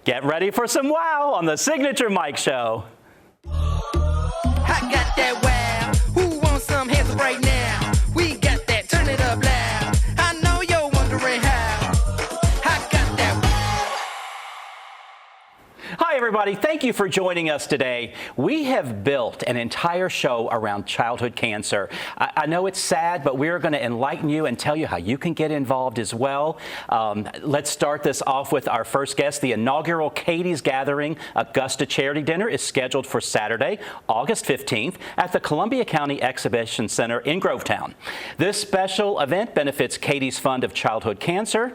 Get ready for some wow on the Signature Mike Show. I got that wow. Who wants some hands up right now? We got that. Turn it up loud. I know you're wondering how. I got that wow. Hi, everybody. Thank you for joining us today. We have built an entire show around childhood cancer. I know it's sad, but we're going to enlighten you and tell you how you can get involved as well. Let's start this off with our first guest. The inaugural Katie's Gathering Augusta Charity Dinner is scheduled for Saturday, August 15th at the Columbia County Exhibition Center in Grovetown. This special event benefits Katie's Fund of Childhood Cancer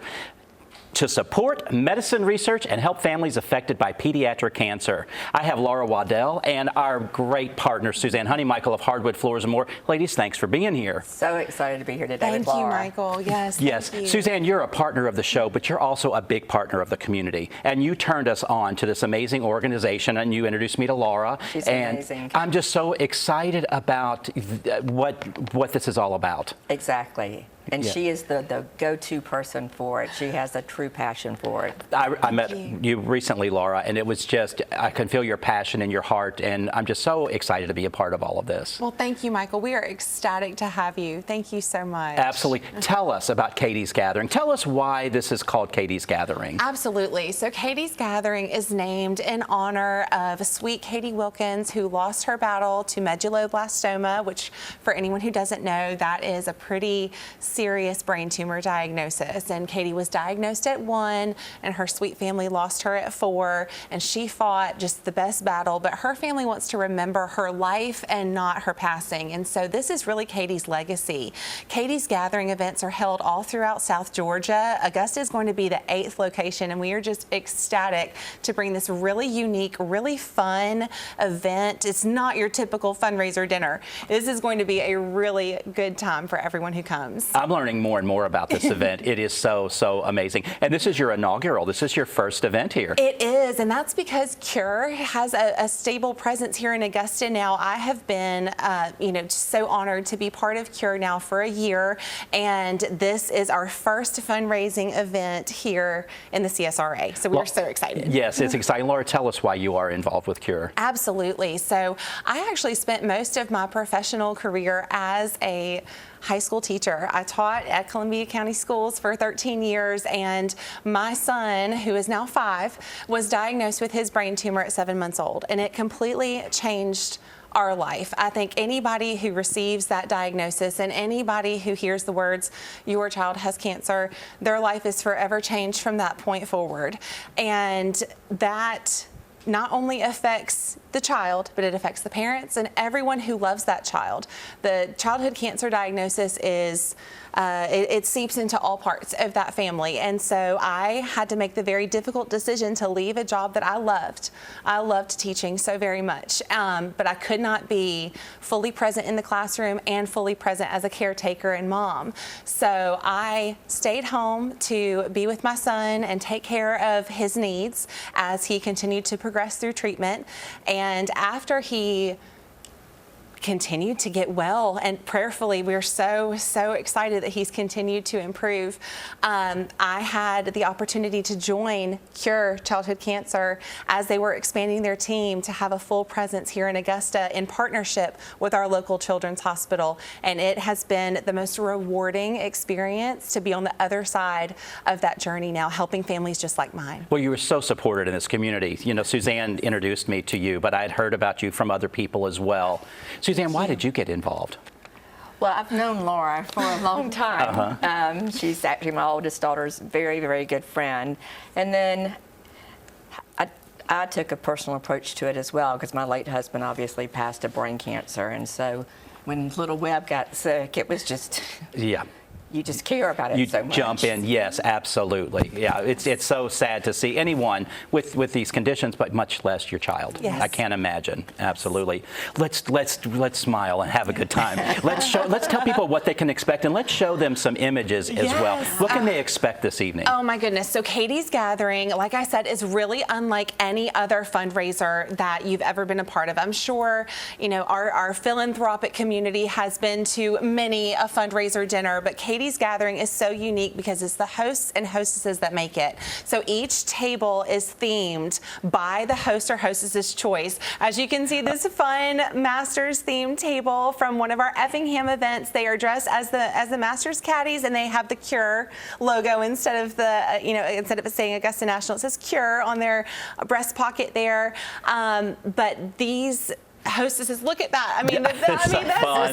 to support medicine research and help families affected by pediatric cancer. I have Laura Waddell and our great partner, Suzanne Honeymichael of Hardwood Floors and More. Ladies, thanks for being here. So excited to be here today with Thank you, Laura. Michael. Yes, Yes, thank you. Suzanne, you're a partner of the show, but you're also a big partner of the community. And you turned us on to this amazing organization, and you introduced me to Laura. She's and amazing. I'm just so excited about what this is all about. Exactly. And Yeah. she is the go-to person for it. She has a true passion for it. I met you recently, Laura, and it was just, I can feel your passion in your heart, and I'm just so excited to be a part of all of this. Well, thank you, Michael. We are ecstatic to have you. Thank you so much. Absolutely. Tell us about Katie's Gathering. Tell us why this is called Katie's Gathering. Absolutely. So Katie's Gathering is named in honor of sweet Katie Wilkins, who lost her battle to medulloblastoma, which for anyone who doesn't know, that is a pretty serious brain tumor diagnosis. And Katie was diagnosed at 1, and her sweet family lost her at 4, and she fought just the best battle, but her family wants to remember her life and not her passing. And so this is really Katie's legacy. Katie's Gathering events are held all throughout South Georgia. Augusta is going to be the 8th location, and we are just ecstatic to bring this really unique, really fun event. It's not your typical fundraiser dinner. This is going to be a really good time for everyone who comes. I'm learning more and more about this event. It is so amazing. And this is your inaugural. This is your first event here. It is, and that's because Cure has a stable presence here in Augusta now. I have been, so honored to be part of Cure now for a year, and this is our first fundraising event here in the CSRA. So we're so excited. Yes, it's exciting. Laura, tell us why you are involved with Cure. Absolutely. So I actually spent most of my professional career as a high school teacher. I taught at Columbia County Schools for 13 years, and my son, who is now 5, was diagnosed with his brain tumor at 7 months old, and it completely changed our life. I think anybody who receives that diagnosis and anybody who hears the words, your child has cancer, their life is forever changed from that point forward. And that not only affects the child, but it affects the parents and everyone who loves that child. The childhood cancer diagnosis is, it seeps into all parts of that family. And so I had to make the very difficult decision to leave a job that I loved. I loved teaching so very much, but I could not be fully present in the classroom and fully present as a caretaker and mom. So I stayed home to be with my son and take care of his needs as he continued to progress through treatment. And after he continued to get well, and prayerfully we're so excited that he's continued to improve. I had the opportunity to join Cure Childhood Cancer as they were expanding their team to have a full presence here in Augusta in partnership with our local children's hospital, and it has been the most rewarding experience to be on the other side of that journey now, helping families just like mine. Well, you were so supported in this community. You know, Suzanne introduced me to you, but I had heard about you from other people as well. Suzanne, why did you get involved? Well, I've known Laura for a long time. She's actually my oldest daughter's very, very good friend. And then I took a personal approach to it as well, because my late husband obviously passed of brain cancer. And so when little Webb got sick, it was just... Yeah. You just care about it so much. You jump in, yes, absolutely. Yeah, it's so sad to see anyone with these conditions, but much less your child. Yes. I can't imagine. Absolutely. Let's smile and have a good time. Let's tell people what they can expect, and let's show them some images as well. What can they expect this evening? Oh my goodness. So Katie's Gathering, like I said, is really unlike any other fundraiser that you've ever been a part of. I'm sure, our philanthropic community has been to many a fundraiser dinner, but Katie's Katie's Gathering is so unique because it's the hosts and hostesses that make it. So each table is themed by the host or hostess's choice. As you can see, this fun Masters themed table from one of our Effingham events. They are dressed as the Masters caddies, and they have the Cure logo instead of the instead of it saying Augusta National, it says Cure on their breast pocket there. But these hostesses, look at that. I mean, this is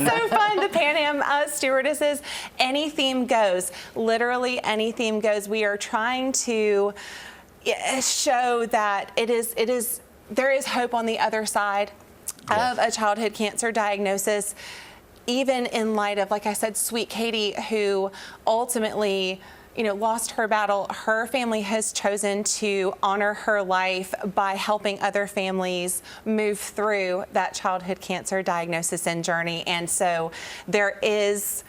so fun. The Pan Am stewardesses, any theme goes. Literally any theme goes. We are trying to show that there is hope on the other side of a childhood cancer diagnosis, even in light of, like I said, sweet Katie, who ultimately lost her battle. Her family has chosen to honor her life by helping other families move through that childhood cancer diagnosis and journey. And so there is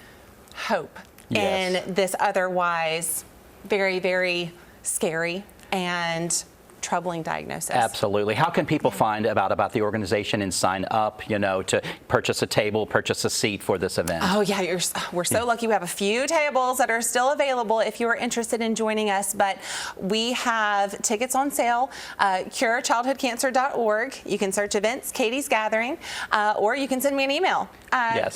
hope in this otherwise very, very scary and troubling diagnosis. Absolutely. How can people find about the organization and sign up, to purchase a table, purchase a seat for this event? Oh yeah, we're so lucky. We have a few tables that are still available if you are interested in joining us, but we have tickets on sale, curechildhoodcancer.org. You can search events, Katie's Gathering, or you can send me an email,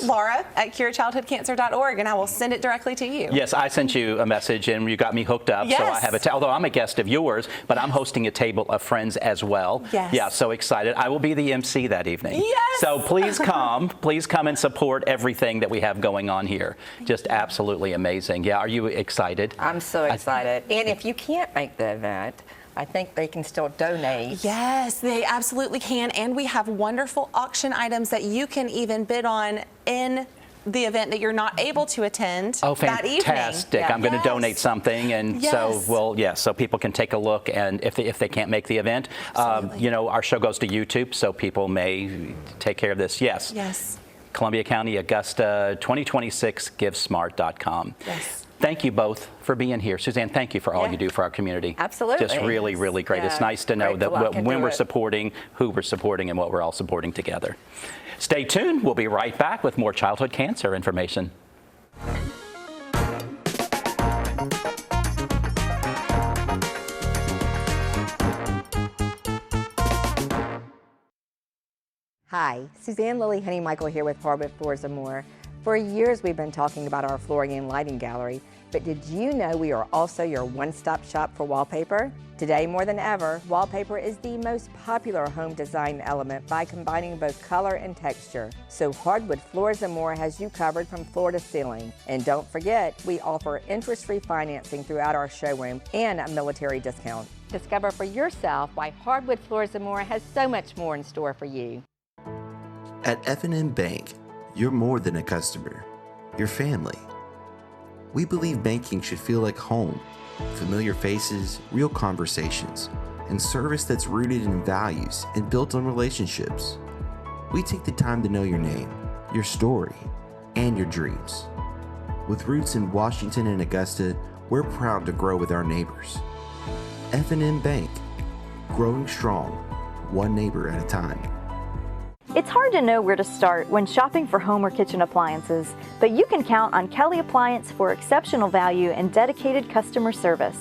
Laura at curechildhoodcancer.org, and I will send it directly to you. Yes, I sent you a message and you got me hooked up. Yes. So I have although I'm a guest of yours, but I'm hosting a table of friends as well. Yes. Yeah, so excited. I will be the MC that evening. Yes. So please come and support everything that we have going on here. Just absolutely amazing. Yeah, are you excited? I'm so excited. And if you can't make the event, I think they can still donate. Yes, they absolutely can. And we have wonderful auction items that you can even bid on in the event that you're not able to attend that evening. Fantastic. Yeah. I'm going to donate something, and so people can take a look, and if they can't make the event, our show goes to YouTube, so people may take care of this. Yes. Columbia County, Augusta, 2026, GiveSmart.com. Yes. Thank you both for being here. Suzanne, thank you for all you do for our community. Absolutely. Just really, really great. It's nice to know that when we're supporting, who we're supporting, and what we're all supporting together. Stay tuned. We'll be right back with more childhood cancer information. Hi, Suzanne Lily Honey-Michael here with Hardwood Floors & More. For years we've been talking about our flooring and lighting gallery, but did you know we are also your one-stop shop for wallpaper? Today more than ever, wallpaper is the most popular home design element by combining both color and texture. So Hardwood Floors & More has you covered from floor to ceiling. And don't forget, we offer interest-free financing throughout our showroom and a military discount. Discover for yourself why Hardwood Floors & More has so much more in store for you. At F&M Bank, you're more than a customer, you're family. We believe banking should feel like home, familiar faces, real conversations, and service that's rooted in values and built on relationships. We take the time to know your name, your story, and your dreams. With roots in Washington and Augusta, we're proud to grow with our neighbors. F&M Bank, growing strong, one neighbor at a time. It's hard to know where to start when shopping for home or kitchen appliances, but you can count on Kelly Appliance for exceptional value and dedicated customer service.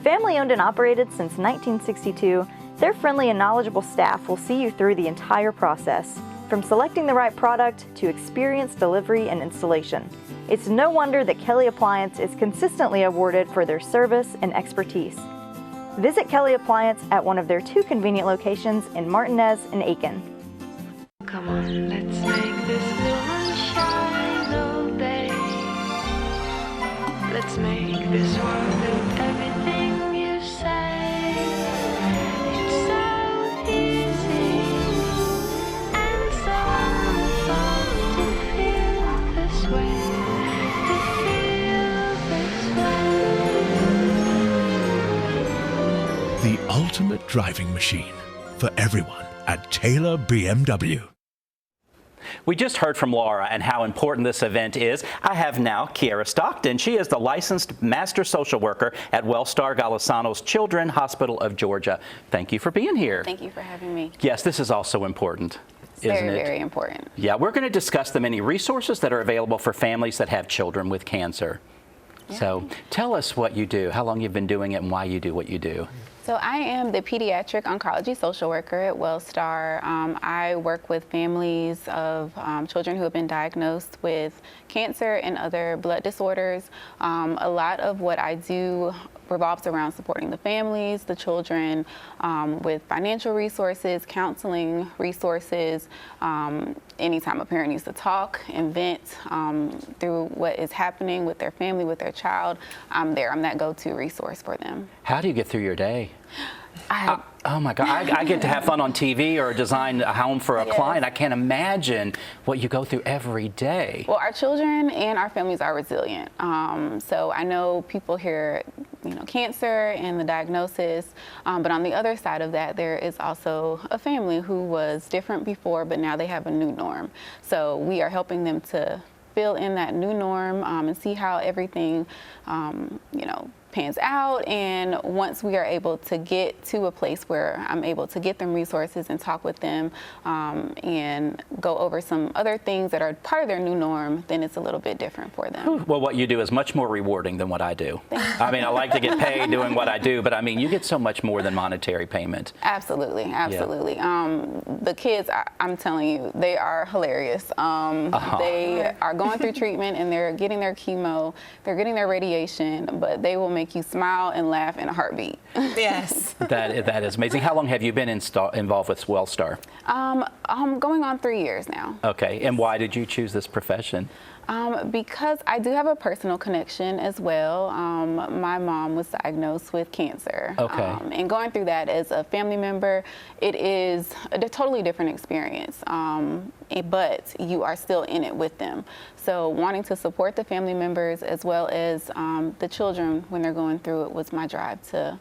Family owned and operated since 1962, their friendly and knowledgeable staff will see you through the entire process, from selecting the right product to experienced delivery and installation. It's no wonder that Kelly Appliance is consistently awarded for their service and expertise. Visit Kelly Appliance at one of their 2 convenient locations in Martinez and Aiken. Come on, let's make this moon shine all day. Let's make this world do everything you say. It's so easy and so fun to feel this way. To feel this way. The ultimate driving machine for everyone at Taylor BMW. We just heard from Laura and how important this event is. I have now Kiara Stockton. She is the licensed master social worker at Wellstar Golisano's Children's Hospital of Georgia. Thank you for being here. Thank you for having me. Yes, this is also important, isn't it? Very, very important. Yeah, we're going to discuss the many resources that are available for families that have children with cancer. So tell us what you do, how long you've been doing it, and why you do what you do. So I am the pediatric oncology social worker at WellStar. I work with families of children who have been diagnosed with cancer and other blood disorders. A lot of what I do revolves around supporting the families, the children, with financial resources, counseling resources. Anytime a parent needs to talk and vent through what is happening with their family, with their child, I'm there. I'm that go-to resource for them. How do you get through your day? Oh my God, I get to have fun on TV or design a home for a client. I can't imagine what you go through every day. Well, our children and our families are resilient. So I know people hear, cancer and the diagnosis, but on the other side of that, there is also a family who was different before, but now they have a new norm. So we are helping them to fill in that new norm and see how everything, pans out. And once we are able to get to a place where I'm able to get them resources and talk with them and go over some other things that are part of their new norm, then it's a little bit different for them. Well, what you do is much more rewarding than what I do. I mean, I like to get paid doing what I do, but I mean, you get so much more than monetary payment. Absolutely, absolutely. Yeah. The kids, I'm telling you, they are hilarious. They are going through treatment and they're getting their chemo, they're getting their radiation, but they will make you smile and laugh in a heartbeat. Yes. That is amazing. How long have you been involved with WellStar? I'm going on 3 years now. Okay, and why did you choose this profession? Because I do have a personal connection as well. My mom was diagnosed with cancer. Okay. And going through that as a family member, it is a totally different experience. But you are still in it with them. So wanting to support the family members as well as the children when they're going through it was my drive to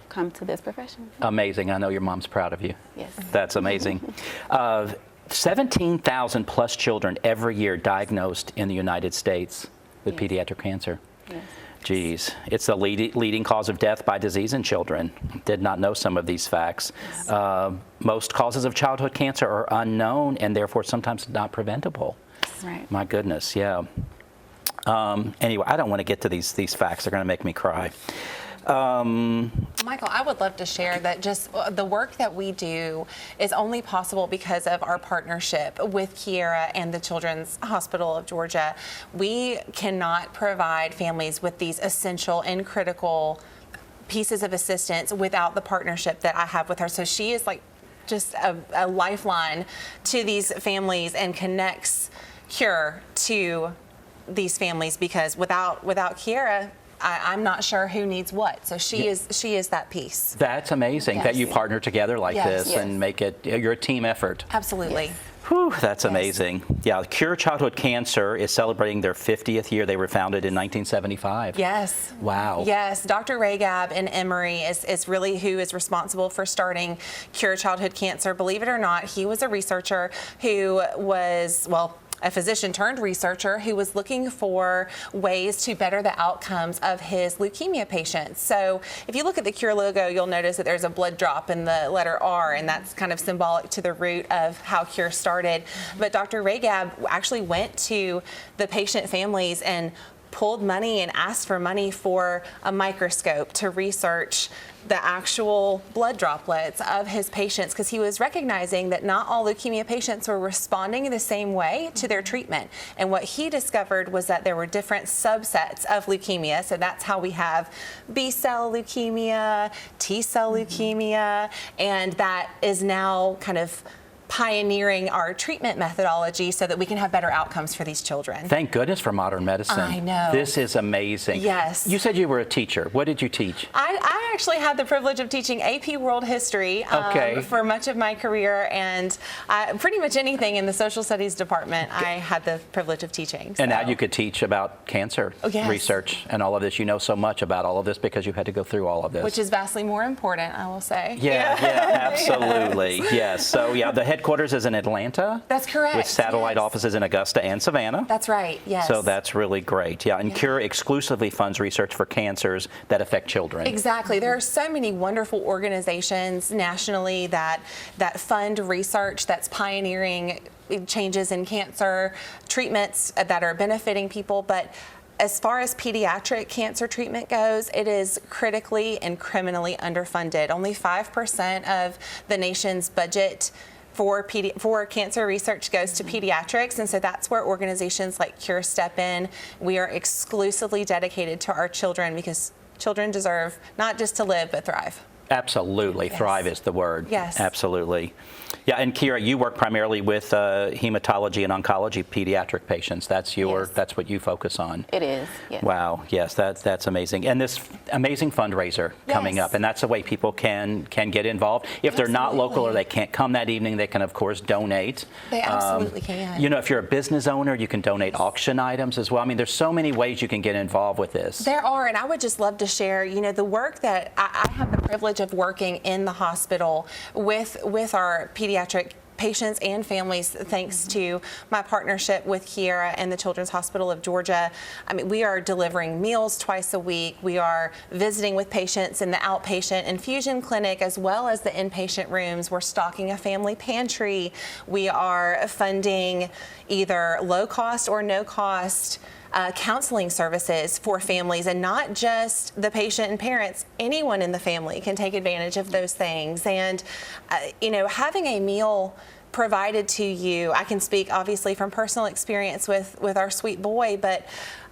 come to this profession. Amazing. I know your mom's proud of you. Yes. That's amazing. 17,000 plus children every year diagnosed in the United States with pediatric cancer. Yes. Geez, it's the leading cause of death by disease in children. Did not know some of these facts. Yes. Most causes of childhood cancer are unknown and therefore sometimes not preventable. Right. My goodness, yeah. Anyway, I don't want to get to these facts. They're going to make me cry. Michael, I would love to share that just the work that we do is only possible because of our partnership with Kiera and the Children's Hospital of Georgia. We cannot provide families with these essential and critical pieces of assistance without the partnership that I have with her. So she is like just a lifeline to these families and connects Cure to these families, because without Kiera, I'm not sure who needs what. So she is that piece. That's amazing that you partner together like this and make it, you're a team effort. Absolutely. Yes. Whew, that's amazing. Yeah, Cure Childhood Cancer is celebrating their 50th year. They were founded in 1975. Yes. Wow. Yes, Dr. Ragab in Emory is really who is responsible for starting Cure Childhood Cancer. Believe it or not, he was a researcher who was, a physician turned researcher who was looking for ways to better the outcomes of his leukemia patients. So if you look at the Cure logo, you'll notice that there's a blood drop in the letter R, and that's kind of symbolic to the root of how Cure started. But Dr. Ragab actually went to the patient families and pulled money and asked for money for a microscope to research the actual blood droplets of his patients, because he was recognizing that not all leukemia patients were responding the same way to their treatment. And what he discovered was that there were different subsets of leukemia. So that's how we have B-cell leukemia, T-cell leukemia, and that is now kind of pioneering our treatment methodology so that we can have better outcomes for these children. Thank goodness for modern medicine. I know. This is amazing. Yes. You said you were a teacher. What did you teach? I actually had the privilege of teaching AP World History for much of my career, and pretty much anything in the social studies department I had the privilege of teaching. And now you could teach about cancer research and all of this. You know so much about all of this because you had to go through all of this. Which is vastly more important, I will say. Yeah, absolutely. Yes. So the headquarters is in Atlanta. That's correct. With satellite offices in Augusta and Savannah. That's right, yes. So that's really great. Yeah, and Cure exclusively funds research for cancers that affect children. Exactly. There are so many wonderful organizations nationally that fund research that's pioneering changes in cancer treatments that are benefiting people, but as far as pediatric cancer treatment goes, it is critically and criminally underfunded. Only 5% of the nation's budget for cancer research goes to pediatrics, and so that's where organizations like Cure step in. We are exclusively dedicated to our children because children deserve not just to live, but thrive. Absolutely. Yes. Thrive is the word. Yes. Absolutely. Yeah, and Kira, you work primarily with hematology and oncology pediatric patients. That's that's what you focus on. It is, yes. Wow, yes, that's amazing. And this amazing fundraiser coming up, and that's the way people can get involved. If they're not local or they can't come that evening, they can of course donate. They absolutely can. You know, if you're a business owner, you can donate auction items as well. I mean, there's so many ways you can get involved with this. There are, and I would just love to share, you know, the work that I have the privilege of working in the hospital with our pediatric patients and families, thanks to my partnership with Kiera and the Children's Hospital of Georgia. I mean, we are delivering meals twice a week. We are visiting with patients in the outpatient infusion clinic as well as the inpatient rooms. We're stocking a family pantry. We are funding either low cost or no cost counseling services for families, and not just the patient and parents. Anyone in the family can take advantage of those things. And you know, having a meal provided to you, I can speak obviously from personal experience with our sweet boy, but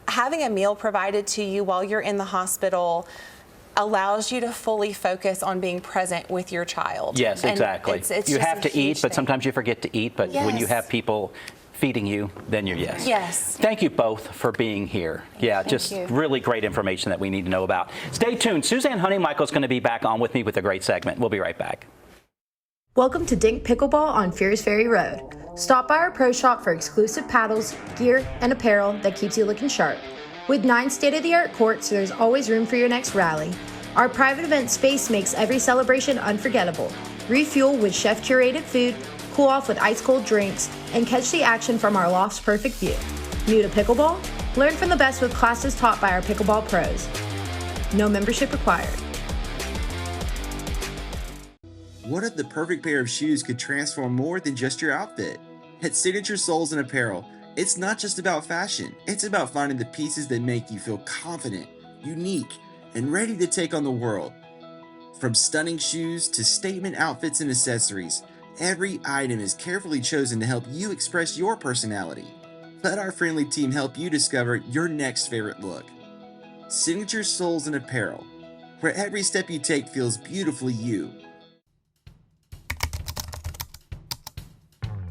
having a meal provided to you while you're in the hospital allows you to fully focus on being present with your child. Yes, exactly. It's you just have a to eat, huge but thing. sometimes you forget to eat. But when you have people feeding you, then you're yes. Yes. Thank you both for being here. Yeah, just really great information that we need to know about. Stay tuned. Suzanne Honeymichael is going to be back on with me with a great segment. We'll be right back. Welcome to Dink Pickleball on Fears Ferry Road. Stop by our pro shop for exclusive paddles, gear, and apparel that keeps you looking sharp. With 9 state-of-the-art courts, there's always room for your next rally. Our private event space makes every celebration unforgettable. Refuel with chef-curated food, cool off with ice-cold drinks, and catch the action from our loft's perfect view. New to pickleball? Learn from the best with classes taught by our pickleball pros. No membership required. What if the perfect pair of shoes could transform more than just your outfit? At Signature Soles and Apparel, it's not just about fashion. It's about finding the pieces that make you feel confident, unique, and ready to take on the world. From stunning shoes to statement outfits and accessories, every item is carefully chosen to help you express your personality. Let our friendly team help you discover your next favorite look. Signature Soles and Apparel, where every step you take feels beautifully you.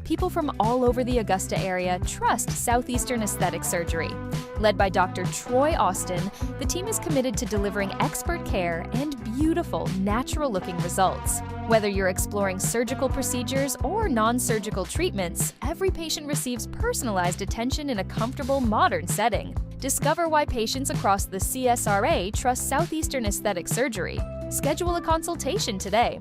People from all over the Augusta area trust Southeastern Aesthetic Surgery. Led by Dr. Troy Austin, the team is committed to delivering expert care and beautiful, natural-looking results. Whether you're exploring surgical procedures or non-surgical treatments, every patient receives personalized attention in a comfortable, modern setting. Discover why patients across the CSRA trust Southeastern Aesthetic Surgery. Schedule a consultation today.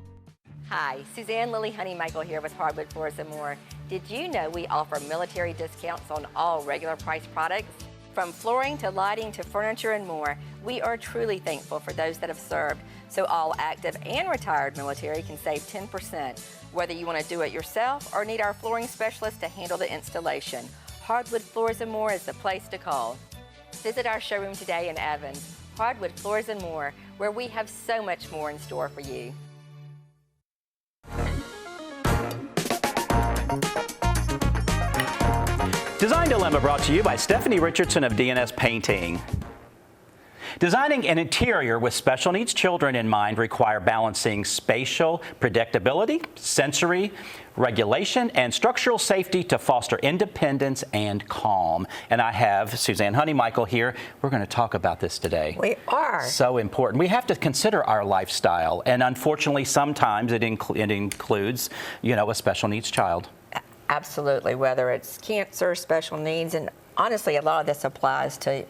Hi, Suzanne Lily Honeymichael here with Hardwood Floors & More. Did you know we offer military discounts on all regular price products? From flooring to lighting to furniture and more, we are truly thankful for those that have served, so all active and retired military can save 10%. Whether you want to do it yourself or need our flooring specialist to handle the installation, Hardwood Floors & More is the place to call. Visit our showroom today in Evans, Hardwood Floors & More, where we have so much more in store for you. Design Dilemma brought to you by Stephanie Richardson of DNS Painting. Designing an interior with special needs children in mind require balancing spatial predictability, sensory regulation, and structural safety to foster independence and calm. And I have Suzanne Honeymichael here. We're going to talk about this today. We are. So important. We have to consider our lifestyle, and unfortunately sometimes it includes, you know, a special needs child. Absolutely, whether it's cancer, special needs, and honestly, a lot of this applies to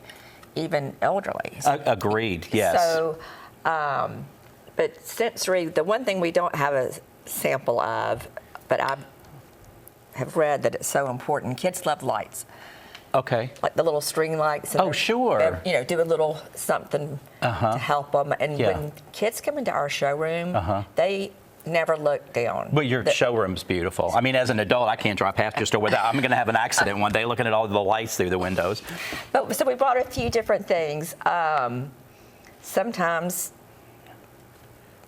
even elderly. Agreed, yes. So, but sensory, the one thing we don't have a sample of, but I have read that it's so important. Kids love lights. Okay. Like the little string lights. And sure. You know, do a little something to help them. And when kids come into our showroom, they never look down. But your showroom's beautiful. I mean, as an adult, I can't drive past your store without, I'm going to have an accident one day looking at all the lights through the windows. But, so we brought a few different things. Sometimes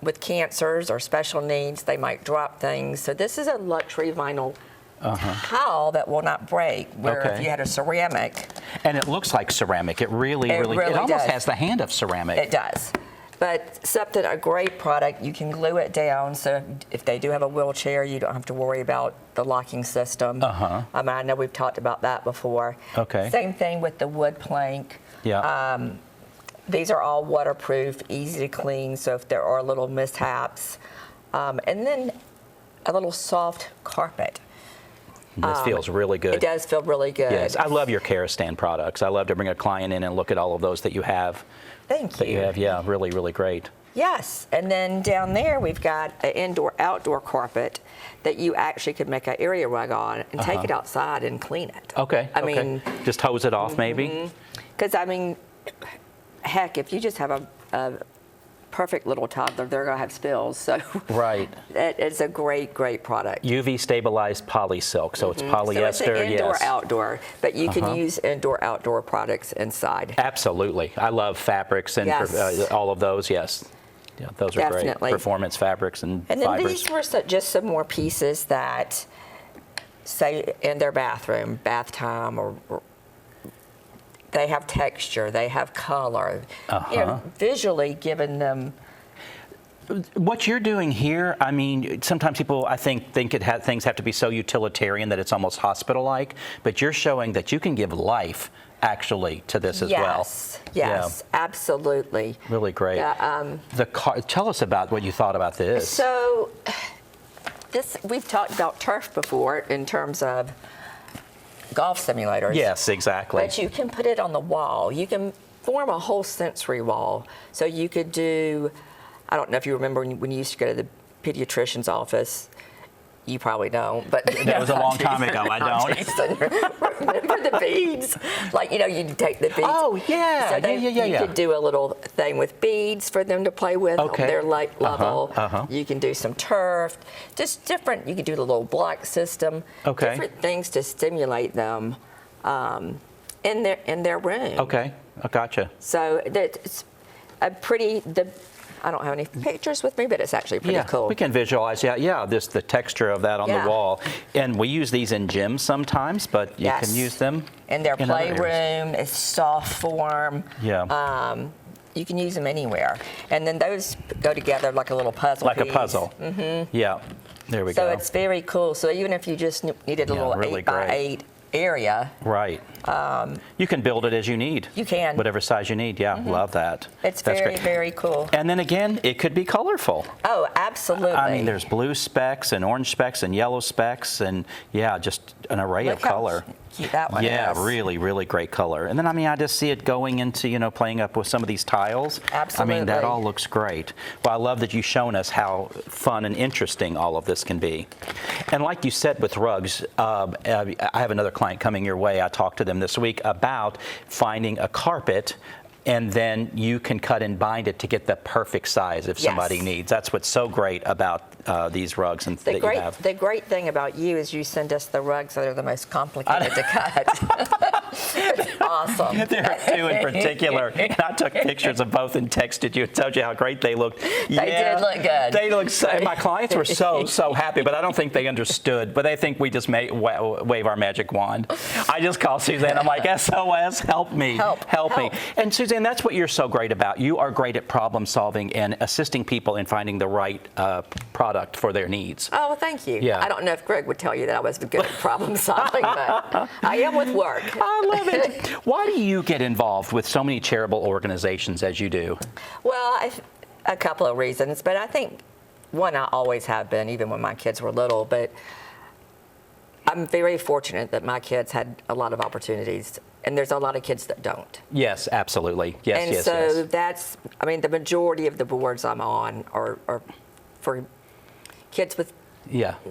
with cancers or special needs, they might drop things. So this is a luxury vinyl towel that will not break, where if you had a ceramic. And it looks like ceramic. It really it almost does. has the hand of ceramic. It does. But a great product, you can glue it down, so if they do have a wheelchair, you don't have to worry about the locking system. I know we've talked about that before. Okay. Same thing with the wood plank. Yeah. These are all waterproof, easy to clean, so if there are little mishaps. And then a little soft carpet. This feels really good. It does feel really good. Yes, I love your Karastan products. I love to bring a client in and look at all of those that you have. Thank you. That you have, yeah, really, really great. Yes, and then down there we've got an indoor-outdoor carpet that you actually could make an area rug on and take it outside and clean it. Okay. I mean, just hose it off, maybe. Because I mean, heck, if you just have a perfect little toddler, they're going to have spills. So right, it's a great, great product. UV stabilized polysilk, so it's polyester. So it's indoor-outdoor, but you can use indoor-outdoor products inside. Absolutely, I love fabrics and all of those. Yes, yeah, those are great. Performance fabrics and then fibers. These were just some more pieces that, say, in their bathroom, bath time, or they have texture, they have color, you know, visually giving them. What you're doing here, I mean, sometimes people, I think things have to be so utilitarian that it's almost hospital-like, but you're showing that you can give life, actually, to this as well. Yes, absolutely. Really great. Tell us about what you thought about this. So, we've talked about turf before in terms of golf simulators. Yes, exactly. But you can put it on the wall. You can form a whole sensory wall. So you could do, I don't know if you remember when you used to go to the pediatrician's office. You probably don't, but that was a long time ago. I don't. Remember the beads? Like, you know, you take the beads. Oh yeah, so you could do a little thing with beads for them to play with. Okay. Their light level. You can do some turf, just different. You can do the little block system. Okay. Different things to stimulate them in their room. Okay, I gotcha. So it's a pretty I don't have any pictures with me, but it's actually pretty cool. We can visualize, the texture of that on the wall. And we use these in gyms sometimes, but you can use them in their playroom. It's soft form. Yeah. You can use them anywhere. And then those go together like a little puzzle piece. Like a puzzle. Yeah. There we go. So it's very cool. So even if you just needed a little 8x8 area. Right. You can build it as you need. You can. Whatever size you need. Yeah, love that. It's That's very, great. very cool. And then again, it could be colorful. Oh, absolutely. I mean, there's blue specks and orange specks and yellow specks and, just an array of color. Cute that one is. Really, really great color. And then, I mean, I just see it going into, playing up with some of these tiles. Absolutely. I mean, that all looks great. Well, I love that you've shown us how fun and interesting all of this can be. And like you said with rugs, I have another client coming your way. I talked to them this week about finding a carpet and then you can cut and bind it to get the perfect size if somebody needs. That's what's so great about these rugs and that you have. The great thing about you is you send us the rugs that are the most complicated to cut. It's awesome. There are two in particular, and I took pictures of both and texted you and told you how great they looked. They did look good. They look so, my clients were so happy, but I don't think they understood. But they think we just wave our magic wand. I just call Suzanne. I'm like, SOS, help me. Help me. And Suzanne, that's what you're so great about. You are great at problem solving and assisting people in finding the right product for their needs. Oh, well, thank you. Yeah. I don't know if Greg would tell you that I was good at problem solving, but I am with work. I love it. Why do you get involved with so many charitable organizations as you do? Well, a couple of reasons, but I think one, I always have been, even when my kids were little, but I'm very fortunate that my kids had a lot of opportunities, and there's a lot of kids that don't. Yes, absolutely. Yes, and so that's, I mean, the majority of the boards I'm on are for kids with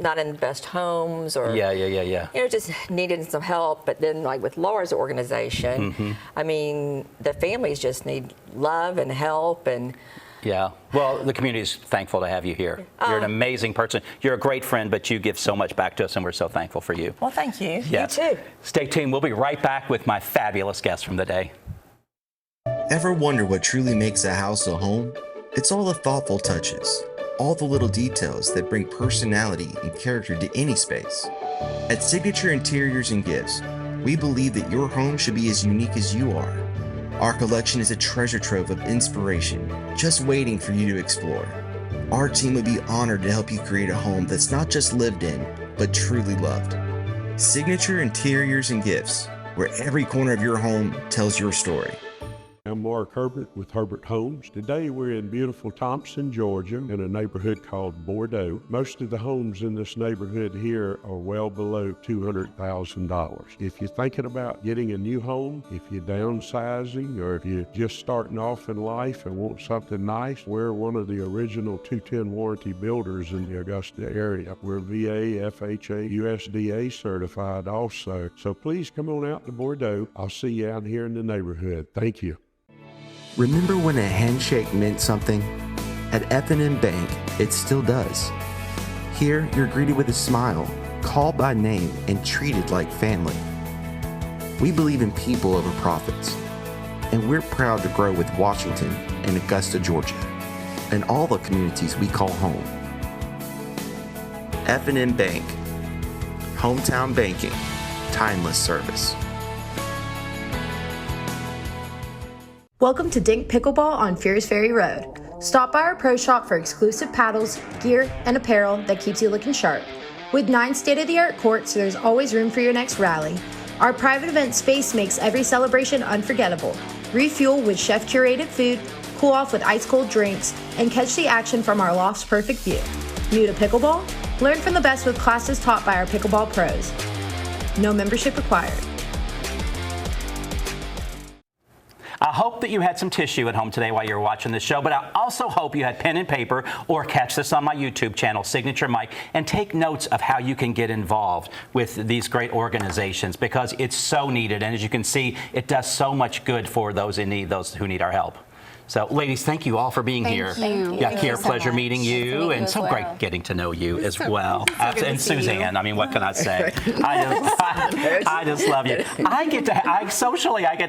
not in the best homes or just needing some help. But then, like with Laura's organization, I mean, the families just need love and help, and Yeah. Well, the community is thankful to have you here. You're an amazing person. You're a great friend, but you give so much back to us, and we're so thankful for you. Well, thank you. Yes. You too. Stay tuned. We'll be right back with my fabulous guest from the day. Ever wonder what truly makes a house a home? It's all the thoughtful touches, all the little details that bring personality and character to any space. At Signature Interiors and Gifts, we believe that your home should be as unique as you are. Our collection is a treasure trove of inspiration, just waiting for you to explore. Our team would be honored to help you create a home that's not just lived in, but truly loved. Signature Interiors and Gifts, where every corner of your home tells your story. I'm Mark Herbert with Herbert Homes. Today we're in beautiful Thompson, Georgia, in a neighborhood called Bordeaux. Most of the homes in this neighborhood here are well below $200,000. If you're thinking about getting a new home, if you're downsizing, or if you're just starting off in life and want something nice, we're one of the original 210 warranty builders in the Augusta area. We're VA, FHA, USDA certified also. So please come on out to Bordeaux. I'll see you out here in the neighborhood. Thank you. Remember when a handshake meant something? At F&M Bank, it still does. Here, you're greeted with a smile, called by name, and treated like family. We believe in people over profits, and we're proud to grow with Washington and Augusta, Georgia, and all the communities we call home. F&M Bank, hometown banking, timeless service. Welcome to Dink Pickleball on Fierce Ferry Road. Stop by our pro shop for exclusive paddles, gear, and apparel that keeps you looking sharp. With 9 state-of-the-art courts, there's always room for your next rally. Our private event space makes every celebration unforgettable. Refuel with chef-curated food, cool off with ice-cold drinks, and catch the action from our loft's perfect view. New to pickleball? Learn from the best with classes taught by our pickleball pros. No membership required. I hope that you had some tissue at home today while you were watching this show, but I also hope you had pen and paper or catch this on my YouTube channel, Signature Mike, and take notes of how you can get involved with these great organizations because it's so needed. And as you can see, it does so much good for those in need, those who need our help. So, ladies, thank you all for being here. Thank you. Yeah, Thank Kier, you so pleasure much. meeting you, and so great getting to know you as well. And Suzanne, I mean, what can I say? I just love you. I get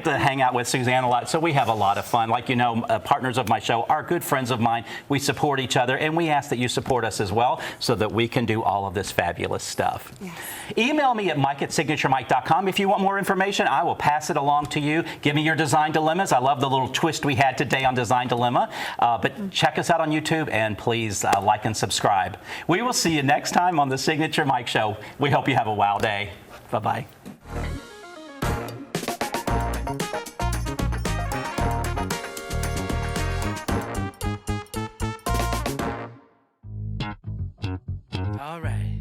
to hang out with Suzanne a lot, so we have a lot of fun. Like you know, partners of my show are good friends of mine. We support each other, and we ask that you support us as well, so that we can do all of this fabulous stuff. Yes. Email me at mike@signaturemike.com if you want more information. I will pass it along to you. Give me your design dilemmas. I love the little twist we had today on Design Dilemma. But check us out on YouTube and please like and subscribe. We will see you next time on the Signature Mike Show. We hope you have a wow day. Bye-bye. All right.